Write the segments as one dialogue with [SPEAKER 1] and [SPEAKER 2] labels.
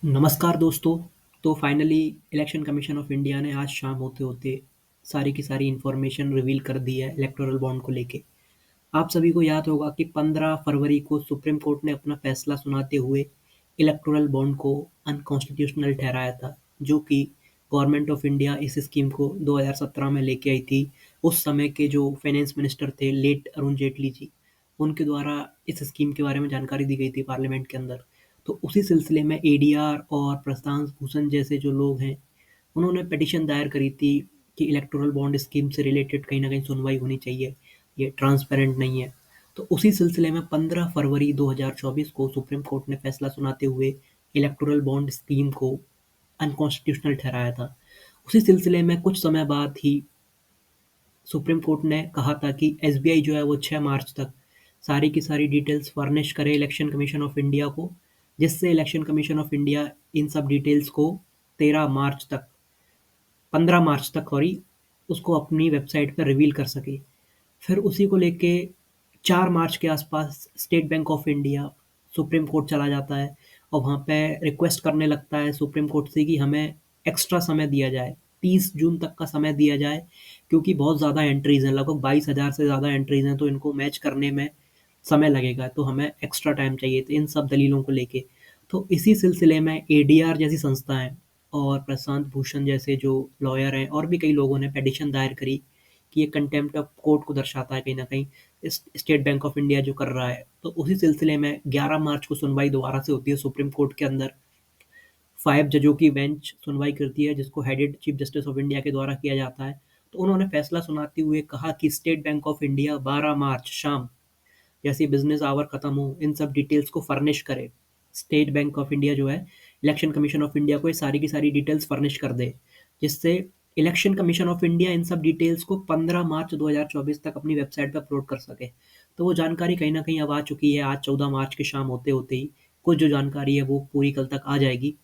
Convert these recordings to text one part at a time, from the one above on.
[SPEAKER 1] नमस्कार दोस्तों। तो finally election commission of India ने आज शाम होते-होते सारी की सारी इन्फॉर्मेशन रिवील कर दी है इलेक्टोरल बॉन्ड को लेके। आप सभी को याद होगा कि 15 फरवरी को सुप्रीम कोर्ट ने अपना फैसला सुनाते हुए इलेक्टोरल बॉन्ड को अनकॉन्स्टिट्यूशनल ठहराया था, जो कि गवर्नमेंट ऑफ इंडिया इस स्कीम को 2017 में लेके आई थी। उस समय के जो फाइनेंस मिनिस्टर थे लेट अरुण जेटली जी, उनके द्वारा इस स्कीम के बारे में जानकारी दी गई थी पार्लियामेंट के अंदर। तो उसी सिलसिले में एडीआर और प्रशांत भूषण जैसे जो लोग हैं, उन्होंने पिटीशन दायर करी थी कि इलेक्टोरल बॉन्ड स्कीम से रिलेटेड कहीं न कहीं सुनवाई होनी चाहिए, ये ट्रांसपेरेंट नहीं है। तो उसी सिलसिले में 15 फरवरी 2024 को सुप्रीम कोर्ट ने फैसला सुनाते हुए इलेक्टोरल बॉन्ड स्कीम को अनकॉन्स्टिट्यूशनल ठहराया था। उसी सिलसिले में कुछ समय बाद ही सुप्रीम कोर्ट ने कहा था कि एसबीआई जो है वो 6 मार्च तक सारी की सारी डिटेल्स फर्निश करे इलेक्शन कमीशन ऑफ इंडिया को, जिससे election commission of India in सब डिटेल्स को 13 मार्च तक 15 मार्च तक सॉरी उसको अपनी वेबसाइट पर रिवील कर सके। फिर उसी को लेके 4 मार्च के आसपास state bank of India supreme court चला जाता है और वहाँ पे रिक्वेस्ट करने लगता है सुप्रीम कोर्ट से कि हमें एक्स्ट्रा समय दिया जाए, 30 जून तक का समय दिया जाए, क्योंकि बहुत ज़्यादा एंट्रीज़ हैं, लगभग 22,000 से ज़्यादा एंट्रीज़ हैं, तो इनको मैच करने में समय लगेगा, तो हमें एक्स्ट्रा टाइम चाहिए। तो इन सब दलीलों को लेके तो इसी सिलसिले में एडीआर जैसी संस्थाएँ और प्रशांत भूषण जैसे जो लॉयर हैं और भी कई लोगों ने पिटीशन दायर करी कि ये कंटेम्प्ट ऑफ कोर्ट को दर्शाता है कहीं न कहीं, स्टेट बैंक ऑफ इंडिया जो कर रहा है। तो उसी सिलसिले में 11 मार्च को सुनवाई दोबारा से होती है सुप्रीम कोर्ट के अंदर। 5 जजों की बेंच सुनवाई करती है, जिसको headed chief justice of India के द्वारा किया जाता है। तो उन्होंने फैसला सुनाते हुए कहा कि स्टेट बैंक ऑफ इंडिया 12 मार्च शाम जैसे ही बिज़नेस आवर खत्म हो, इन सब डिटेल्स को फर्निश करे। स्टेट बैंक ऑफ इंडिया जो है, इलेक्शन कमीशन ऑफ इंडिया को ये सारी की सारी डिटेल्स फर्निश कर दे, जिससे election commission of India in सब डिटेल्स को 15 मार्च 2024 तक अपनी वेबसाइट पे अपलोड कर सके। तो वो जानकारी कहीं न कहीं अब आ चुकी है, आज 14 मार्च की शाम होते-होते ही कुछ जो जानकारी है वो पूरी कल तक आ जाएगी।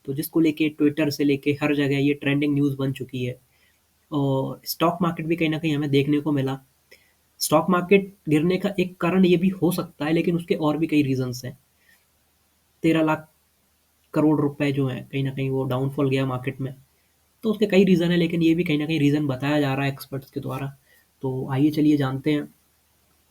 [SPEAKER 1] तो जिसको लेके ट्विटर से लेके हर जगह ये ट्रेंडिंग न्यूज़ बन चुकी है और स्टॉक मार्केट भी कहीं न कहीं हमें देखने को मिला। स्टॉक मार्केट गिरने का एक कारण ये भी हो सकता है, लेकिन उसके और भी कई रीज़न्स हैं। 13 लाख करोड़ रुपए जो हैं, कहीं न कहीं वो डाउनफॉल गया मार्केट में। तो उसके कई रीज़न हैं, लेकिन ये भी कहीं न कहीं रीज़न बताया जा रहा है एक्सपर्ट्स के द्वारा। तो आइए चलिए जानते हैं।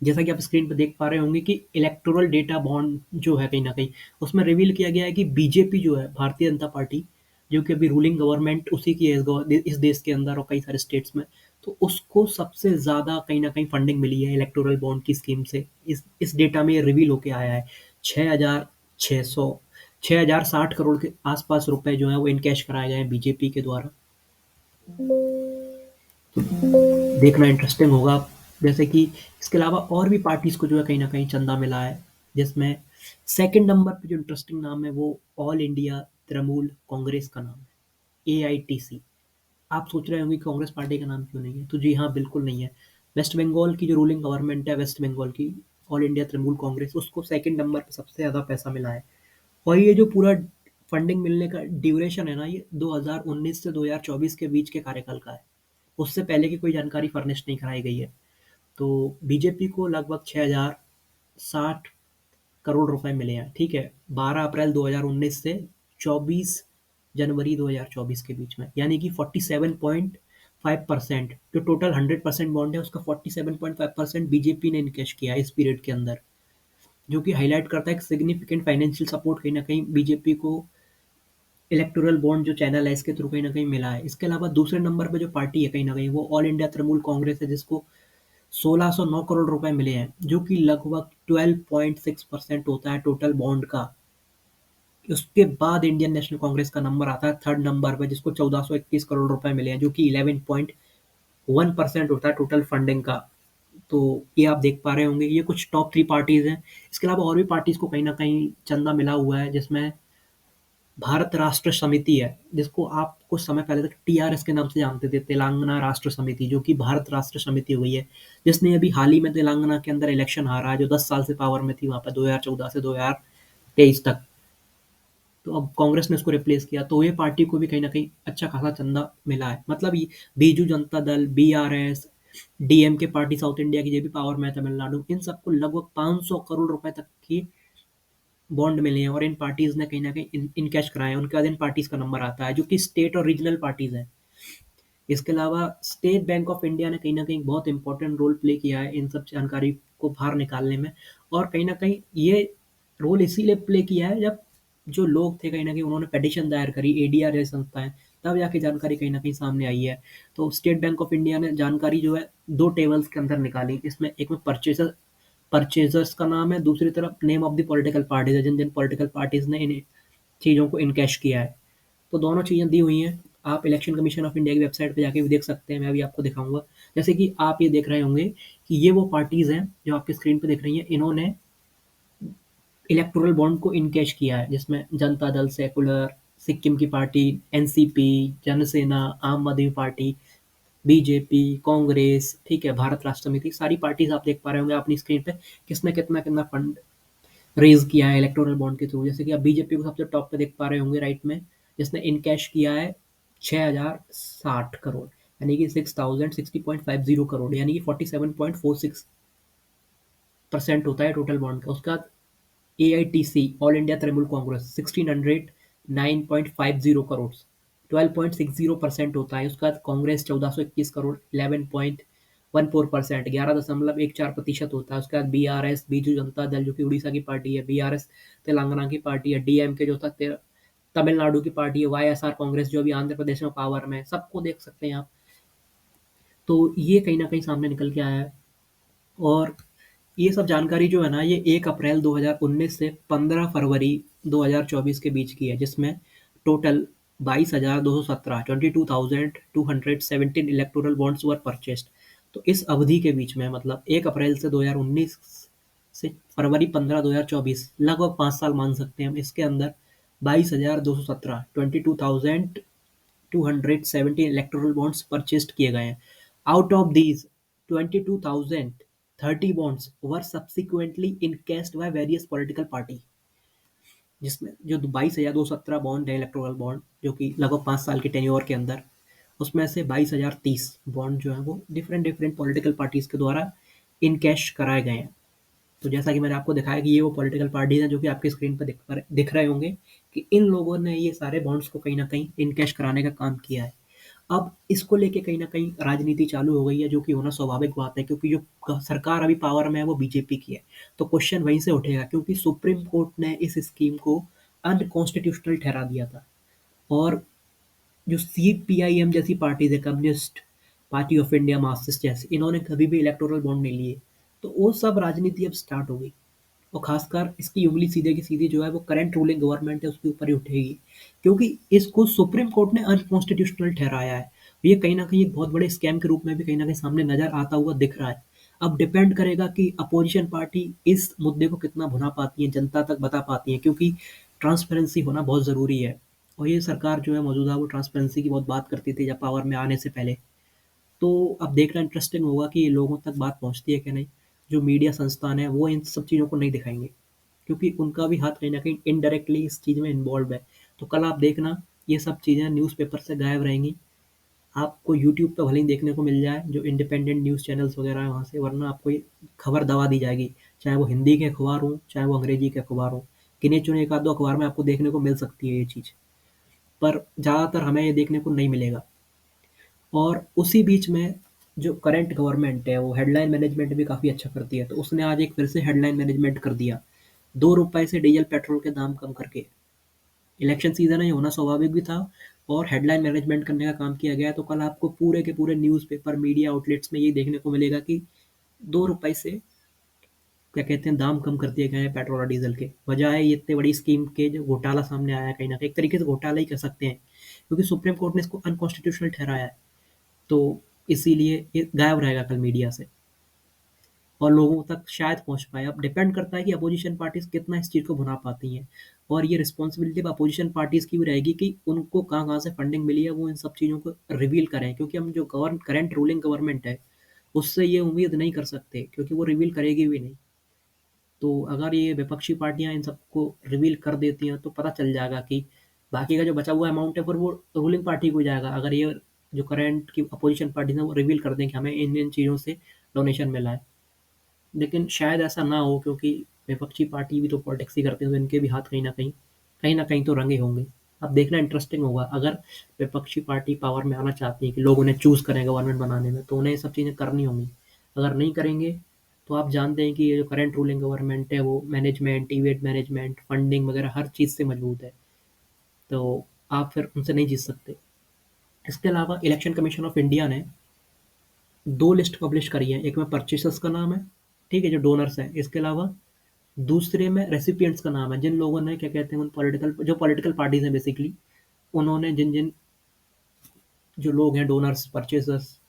[SPEAKER 1] जैसा कि आप स्क्रीन पे देख पा रहे होंगे कि इलेक्टोरल डेटा बॉन्ड जो है कहीं न कहीं, उसमें रिवील किया गया है कि बीजेपी जो है, भारतीय जनता पार्टी, जो कि अभी रूलिंग गवर्नमेंट उसी की है इस देश के अंदर और कई सारे स्टेट्स में, तो उसको सबसे ज़्यादा कहीं न कहीं फंडिंग मिली है इलेक्टोरल बॉन्ड की स्कीम से। इस डेटा में ये रिवील होके आया है। 6,600 6,060 करोड़ के आस-पास रुपए जो हैं वो इनकैश कराए गए हैं बीजेपी के द्वारा। देखना इंटरेस्टिंग होगा। जैसे कि इसके अलावा और भी पार्टीज़ को जो है कहीं न कहीं चंदा मिला है, जिसमें सेकंड नंबर पे जो इंटरेस्टिंग नाम है वो ऑल इंडिया तृणमूल कांग्रेस का नाम है, एआईटीसी। आप सोच रहे होंगे कि कांग्रेस पार्टी का नाम क्यों नहीं है? तो जी हाँ, बिल्कुल नहीं है। वेस्ट बंगाल की जो रूलिंग गवर्नमेंट है वेस्ट बंगाल की, ऑल इंडिया तृणमूल कांग्रेस, उसको सेकंड नंबर पे सबसे ज़्यादा पैसा मिला है। और ये जो पूरा फंडिंग मिलने का ड्यूरेशन है ना, ये 2019 से 2024 के बीच के कार्यकाल का है। उससे पहले की कोई जानकारी फर्निश नहीं कराई गई है। तो बीजेपी को लगभग 6,060 करोड़ रुपए मिले हैं, ठीक है? 12 अप्रैल 2019 से 24 जनवरी 2024 के बीच में, यानी कि 47.5% जो टोटल 100% बॉन्ड है, उसका 47.5% बीजेपी ने इनकैश किया है इस पीरियड के अंदर, जो कि हाइलाइट करता है कि सिग्निफिकेंट फाइनेंशियल सपोर्ट कहीं न कहीं बीजेपी को इलेक्टोरल बॉन्ड जो चैनल है, इसके थ्रू कहीं न कहीं मिला है। इसके अलावा दूसरे नंबर पे जो पार्टी है कहीं न कहीं, वो ऑल इंडिया तृणमूल कांग्रेस है, जिसको 1609 करोड़ रुपए मिले हैं, जो कि लगभग 12.6% होता है टोटल बॉन्ड का। उसके बाद इंडियन नेशनल कांग्रेस का नंबर आता है थर्ड नंबर पे, जिसको 1421 करोड़ रुपए मिले हैं, जो कि 11.1% होता है टोटल फंडिंग का। तो ये आप देख पा रहे होंगे, ये कुछ टॉप 3 पार्टीज़ हैं। इसके अलावा और भी पार्टीज़ को कहीं न कहीं चंदा मिला हुआ है, जिसमें भारत राष्ट्र समिति है, जिसको आप कुछ समय पहले तक टीआरएस के नाम से जानते थे, तेलंगाना राष्ट्र समिति, जो कि भारत राष्ट्र समिति हो गई है, जिसने अभी हाल ही में तेलंगाना के अंदर इलेक्शन हारा है, जो 10 साल से पावर में थी वहाँ पे 2014 से 2023 तक। तो अब कांग्रेस ने उसको रिप्लेस किया, तो ये पार्टी को भी कहीं न कहीं अच्छा खासा चंदा मिला है। मतलब ये Biju Janata Dal, BRS, DMK party south India की, ये भी पावर में है तमिलनाडु, इन सबको लगभग 500 करोड़ रुपए तक की बॉन्ड मिले हैं और इन पार्टीज़ ने कहीं न कहीं इनकैश कराए हैं, उनके बाद इन पार्टीज़ का नंबर आता है, जो कि स्टेट और रीजनल पार्टीज़ हैं। इसके अलावा स्टेट बैंक ऑफ इंडिया ने कहीं न कहीं बहुत इम्पोर्टेंट रोल प्ले किया है इन सब जानकारी को बाहर निकालने में, और कहीं न कहीं ये रोल इसीलिए प्ले किया है, जब जो लोग थे कहीं न कहीं उन्होंने पिटीशन दायर करी, एडीआर जैसी संस्थाएँ, तब जाके जानकारी कहीं न कहीं सामने आई है। तो स्टेट बैंक ऑफ इंडिया ने जानकारी जो है 2 टेबल्स के अंदर निकाली, इसमें एक में परचेज़र्स का नाम है, दूसरी तरफ name of the political parties है, जिन-जिन पॉलिटिकल पार्टीज़ ने इन चीज़ों को इनकैश किया है। तो दोनों चीज़ें दी हुई हैं। आप इलेक्शन कमीशन ऑफ इंडिया की वेबसाइट पे जाके भी देख सकते हैं, मैं अभी आपको दिखाऊँगा। जैसे कि आप ये देख रहे होंगे कि ये वो पार्टीज़ हैं, जो आपकी स्क्रीन पे दिख रही हैं, इन्होंने इलेक्टोरल बॉन्ड को इनकैश किया है, जिसमें जनता दल, सेकुलर, सिक्किम की पार्टी, एनसीपी, जनसेना, आम आदमी पार्टी, बीजेपी, कांग्रेस, ठीक है, भारत राष्ट्र समिति, सारी पार्टीज़ आप देख पा रहे होंगे अपनी स्क्रीन पे, किसने कितना-कितना फंड रेज़ किया है इलेक्टोरल बॉन्ड के थ्रू। जैसे कि आप बीजेपी को सबसे टॉप पे देख पा रहे होंगे राइट में, जिसने इनकैश किया है 6060 करोड़, यानी कि 6060.50 करोड़, यानी कि 47.46% होता है टोटल बॉन्ड का। उसका AITC, all India Trinamool Congress, 1609.50 crore, 12.60% होता है। उसका कांग्रेस 1421 करोड़, 11.14%, 11.14% होता है। उसके बाद बीआरएस, बीजू जनता दल, जो कि उड़ीसा की पार्टी है, बीआरएस तेलंगाना की पार्टी है, डीएमके जो था तमिलनाडु की पार्टी है, वाईएसआर कांग्रेस जो अभी आंध्र प्रदेश में पावर में है, सबको देख सकते हैं आप। तो ये कहीं न कहीं सामने निकल के आया है। और ये सब जानकारी जो है ना, ये 1 अप्रैल 2019 से 15 फरवरी 2024 के बीच की है, जिसमें टोटल 22,217 22,217 इलेक्टोरल बॉन्ड्स वर परचेज्ड। तो इस अवधि के बीच में, मतलब 1 अप्रैल से 2019 से फरवरी 15, 2024, लगभग 5 साल मान सकते हैं हम, इसके अंदर 22,217 22,217 इलेक्टोरल बॉन्ड्स परचेज्ड किए गए हैं। Out of these 22,030 bonds were subsequently encashed by various political party, जिसमें जो 22,217 बॉन्ड है इलेक्टोरल बॉन्ड, जो कि लगभग 5 साल के टेन्योर के अंदर, उसमें से 22,030 बॉन्ड जो है वो डिफरेंट डिफरेंट पॉलिटिकल पार्टीज के द्वारा इनकैश कराए गए हैं। तो जैसा कि मैंने आपको दिखाया कि ये वो पॉलिटिकल पार्टीज हैं जो कि आपकी स्क्रीन पर दिख रहे होंगे कि इन लोगों ने ये सारे बॉन्ड्स को कहीं ना कहीं इनकैश कराने का काम किया है। अब इसको लेके कहीं न कहीं राजनीति चालू हो गई है, जो कि होना स्वाभाविक बात है, क्योंकि जो सरकार अभी पावर में है वो बीजेपी की है। तो क्वेश्चन वहीं से उठेगा, क्योंकि सुप्रीम कोर्ट ने इस स्कीम को अनकॉन्स्टिट्यूशनल ठहरा दिया था। और जो सीपीआईएम जैसी पार्टीज है, communist party of India, Marxist जैसे, इन्होंने कभी भी इलेक्टोरल बॉन्ड नहीं लिए। तो वो सब राजनीति अब स्टार्ट हो गई, और खासकर इसकी उंगली सीधे की सीधी जो है वो करंट रूलिंग गवर्नमेंट है उसके ऊपर ही उठेगी, क्योंकि इसको सुप्रीम कोर्ट ने अनकॉन्स्टिट्यूशनल ठहराया है। ये कहीं ना कहीं एक बहुत बड़े स्कैम के रूप में भी कहीं ना कहीं सामने नजर आता हुआ दिख रहा है। अब डिपेंड करेगा कि अपोजिशन पार्टी इस मुद्दे को कितना भुना पाती है, जनता तक बता पाती है, क्योंकि ट्रांसपेरेंसी होना बहुत ज़रूरी है। और ये सरकार जो है मौजूदा, वो ट्रांसपेरेंसी की बहुत बात करती थी जब पावर में आने से पहले। तो अब देखना इंटरेस्टिंग होगा कि ये लोगों तक बात पहुँचती है कि नहीं। जो मीडिया संस्थान है वो इन सब चीज़ों को नहीं दिखाएंगे, क्योंकि उनका भी हाथ कहीं न कहीं इनडायरेक्टली इस चीज़ में इन्वॉल्व है। तो कल आप देखना ये सब चीज़ें न्यूज़पेपर से गायब रहेंगी। आपको यूट्यूब पे भले ही देखने को मिल जाए, जो इंडिपेंडेंट न्यूज़ चैनल्स वगैरह हैं वहाँ से, वरना आपको ये खबर दबा दी जाएगी। चाहे वो हिंदी के अखबार हों, चाहे वो अंग्रेजी के अखबार हों। गिने-चुने 1 आध 2 अखबार में आपको देखने को मिल सकती है ये चीज़, पर ज़्यादातर हमें ये देखने को नहीं मिलेगा। और उसी बीच में जो करंट गवर्नमेंट है वो हेडलाइन मैनेजमेंट भी काफ़ी अच्छा करती है। तो उसने आज एक फिर से हेडलाइन मैनेजमेंट कर दिया। ₹2 से डीज़ल पेट्रोल के दाम कम करके। इलेक्शन सीज़न है, ये होना स्वाभाविक भी था, और हेडलाइन मैनेजमेंट करने का काम किया गया। तो कल आपको पूरे के पूरे न्यूज़पेपर, मीडिया आउटलेट्स में ये देखने को मिलेगा कि ₹2 से क्या कहते हैं दाम कम कर दिए गए हैं पेट्रोल और डीज़ल के। वजह है ये इतनी बड़ी स्कीम के जो घोटाला सामने आया है कहीं न कहीं, एक तरीके से घोटाला ही कह सकते हैं, क्योंकि सुप्रीम कोर्ट ने इसको अनकॉन्स्टिट्यूशनल ठहराया है। तो इसीलिए ये गायब रहेगा कल मीडिया से, और लोगों तक शायद पहुँच पाए। अब डिपेंड करता है कि अपोज़िशन पार्टीज़ कितना इस चीज़ को भुना पाती हैं, और ये रिस्पॉन्सिबिलिटी अब अपोज़िशन पार्टीज़ की भी रहेगी कि उनको कहाँ-कहाँ से फंडिंग मिली है, वो इन सब चीज़ों को रिवील करें, क्योंकि हम जो करंट रूलिंग गवर्नमेंट है, उससे ये उम्मीद नहीं कर सकते, क्योंकि वो रिवील करेगी भी नहीं। तो अगर ये विपक्षी पार्टियाँ इन सबको रिवील कर देती हैं, तो पता चल जाएगा कि बाकी का जो बचा हुआ अमाउंट है, फिर वो रूलिंग पार्टी को जाएगा। अगर ये जो करंट की अपोज़िशन पार्टीज़ हैं, वो रिवील कर दें कि हमें इन-इन चीज़ों से डोनेशन मिला है। लेकिन शायद ऐसा ना हो, क्योंकि विपक्षी पार्टी भी तो पॉलिटिक्स ही करते हैं, तो इनके भी हाथ कहीं न कहीं तो रंगे होंगे। अब देखना इंटरेस्टिंग होगा, अगर विपक्षी पार्टी पावर में आना चाहती है कि लोग उन्हें चूज़ करें गवर्नमेंट बनाने में, तो उन्हें ये सब चीज़ें करनी होंगी। अगर नहीं करेंगे, तो आप जानते हैं कि ये जो करंट रूलिंग गवर्नमेंट है, वो मैनेजमेंट, इवेंट मैनेजमेंट, फंडिंग वगैरह हर चीज़ से मजबूत है। तो आप फिर उनसे नहीं जीत सकते। इसके अलावा इलेक्शन कमीशन ऑफ इंडिया ने 2 लिस्ट पब्लिश करी है। एक में परचेज़र्स का नाम है, ठीक है, जो डोनर्स हैं। इसके अलावा दूसरे में रेसिपिएंट्स का नाम है, जिन लोगों ने क्या कहते हैं, उन पॉलिटिकल पार्टीज़ हैं बेसिकली, उन्होंने जिन-जिन जो लोग हैं डोनर्स, परचेज़र्स,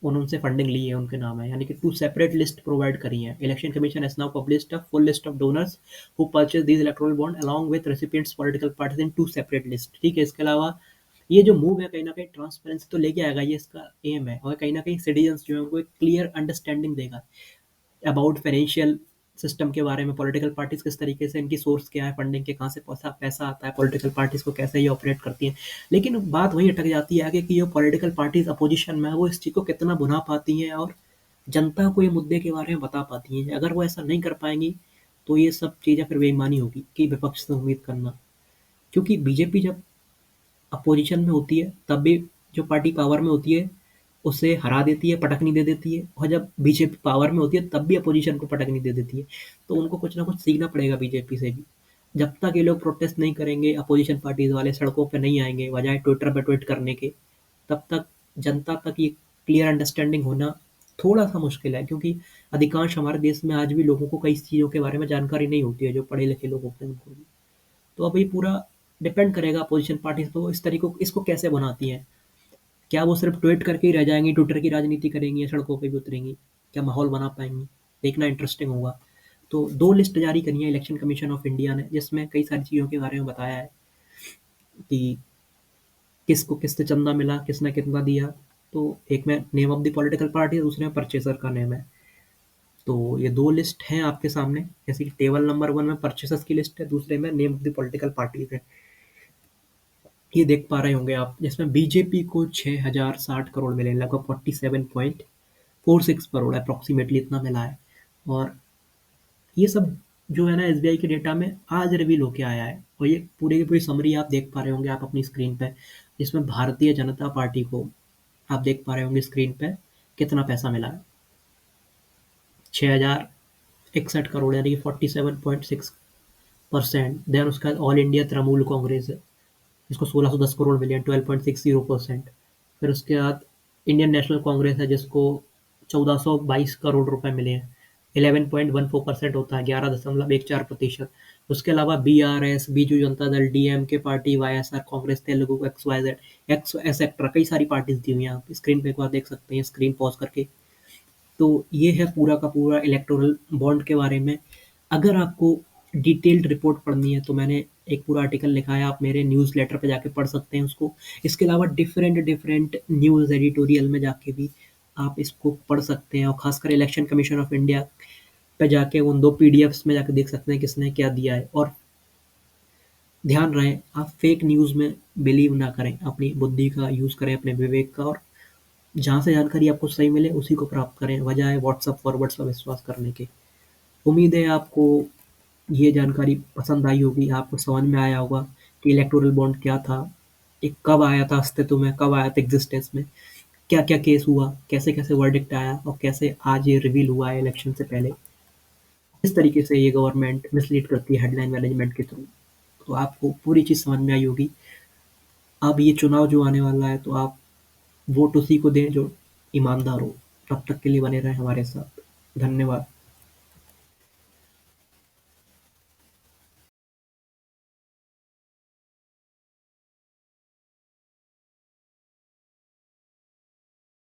[SPEAKER 1] उनसे फंडिंग ली है, उनके नाम है। यानी कि 2 सेपरेट लिस्ट प्रोवाइड करी हैं। Election commission has now published a full list of donors who purchase these electoral bond along with recipients political parties in 2 separate list, ठीक है। इसके अलावा ये जो मूव है कहीं न कहीं ट्रांसपेरेंसी तो लेके आएगा, ये इसका एम है, और कहीं न कहीं सिटीज़न्स जो हैं उनको एक क्लियर अंडरस्टैंडिंग देगा अबाउट फाइनेंशियल सिस्टम के बारे में, पॉलिटिकल पार्टीज़ किस तरीके से, इनकी सोर्स क्या है, फंडिंग के कहाँ से पैसा पैसा आता है, पॉलिटिकल पार्टीज़ को कैसे ये ऑपरेट करती हैं। लेकिन बात वहीं अटक जाती है आगे कि जो पॉलिटिकल पार्टीज़ अपोज़िशन में है, वो इस चीज़ को कितना भुना पाती हैं और जनता को ये मुद्दे के बारे में बता पाती हैं। अगर वो ऐसा नहीं कर पाएँगी, तो ये सब चीज़ें फिर बेईमानी होगी कि विपक्ष से उम्मीद करना। क्योंकि बीजेपी जब अपोजिशन में होती है, तब भी जो पार्टी पावर में होती है, उसे हरा देती है, पटकनी दे देती है, और जब बीजेपी पावर में होती है, तब भी अपोजिशन को पटकनी दे देती है। तो उनको कुछ ना कुछ सीखना पड़ेगा बीजेपी से भी। जब तक ये लोग प्रोटेस्ट नहीं करेंगे, अपोजिशन पार्टीज़ वाले सड़कों पे नहीं आएँगे, बजाय ट्विटर पे ट्वीट करने के, तब तक जनता तक ये क्लियर अंडरस्टैंडिंग होना थोड़ा-सा मुश्किल है, क्योंकि अधिकांश हमारे देश में आज भी लोगों को कई चीज़ों के बारे में जानकारी नहीं होती है, जो पढ़े-लिखे लोग होते हैं उनको भी। तो अब ये पूरा डिपेंड करेगा अपोजिशन पार्टीज़ तो इस तरीको इसको कैसे बनाती हैं। क्या वो सिर्फ़ ट्वीट करके ही रह जाएँगी, ट्विटर की राजनीति करेंगी या सड़कों पे भी उतरेंगी? क्या माहौल बना पाएँगी? देखना इंटरेस्टिंग होगा। तो 2 लिस्ट जारी करी है इलेक्शन कमीशन ऑफ इंडिया ने, जिसमें कई सारी चीज़ों के बारे में बताया है कि किसको किससे चंदा मिला, किसने कितना दिया। तो एक में name of the political party है, दूसरे में परचेज़र का नेम है। तो ये 2 लिस्ट हैं आपके सामने, जैसे कि टेबल नंबर 1 में परचेज़र्स की लिस्ट है, दूसरे में name of the political parties है। ये देख पा रहे होंगे आप, जिसमें बीजेपी को 6060 करोड़ मिले, लगभग 47.46 करोड़ अप्रॉक्सीमेटली इतना मिला है। और ये सब जो है ना एसबीआई के डेटा में आज रिवील होके आया है, और ये पूरी की पूरी समरी आप देख पा रहे होंगे आप अपनी स्क्रीन पे, जिसमें भारतीय जनता पार्टी को आप देख पा रहे होंगे स्क्रीन पे कितना पैसा मिला है। 6061 करोड़, यानी कि 47.6%। देन उसके बाद ऑल इंडिया तृणमूल कांग्रेस है, जिसको 1610 करोड़ मिले हैं, 12.60%। फिर उसके बाद इंडियन नेशनल कांग्रेस है, जिसको 1422 करोड़ रुपए मिले हैं, 11.14% होता है, 11.14%। उसके अलावा BRS, Biju Janata Dal, DMK party, YSR Congress, Telugu, XYZ, x etcetera, कई सारी पार्टीज दी हुई हैं। आप स्क्रीन पे एक बार देख सकते हैं, स्क्रीन पॉज करके। तो ये है पूरा का पूरा इलेक्टोरल बॉन्ड के बारे में। अगर आपको डिटेल्ड रिपोर्ट पढ़नी है, तो मैंने एक पूरा आर्टिकल लिखा है, आप मेरे न्यूज़लेटर पे जाके पढ़ सकते हैं उसको। इसके अलावा डिफरेंट डिफरेंट न्यूज़ एडिटोरियल में जाके भी आप इसको पढ़ सकते हैं, और खासकर इलेक्शन कमीशन ऑफ इंडिया पे जाके उन 2 पीडीएफ्स में जाके देख सकते हैं किसने क्या दिया है। और ध्यान रहे, आप फेक न्यूज़ में बिलीव ना करें, अपनी बुद्धि का यूज़ करें, अपने विवेक का, और जहाँ से जानकारी आपको सही मिले उसी को प्राप्त करें, बजाय व्हाट्सएप फॉरवर्ड्स पर विश्वास करने के। उम्मीद है आपको ये जानकारी पसंद आई होगी, आपको समझ में आया होगा कि इलेक्टोरल बॉन्ड क्या था, ये कब आया था अस्तित्व में, कब आया था एग्जिस्टेंस में, क्या-क्या केस हुआ, कैसे-कैसे वर्डिक्ट आया, और कैसे आज ये रिवील हुआ है इलेक्शन से पहले। किस तरीके से ये गवर्नमेंट मिसलीड करती है हेडलाइन मैनेजमेंट के थ्रू। तो आपको पूरी चीज़ समझ में आई होगी। अब ये चुनाव जो आने वाला है, तो आप वोट उसी को दें जो ईमानदार हो। तब तक के लिए बने रहें हमारे साथ। धन्यवाद।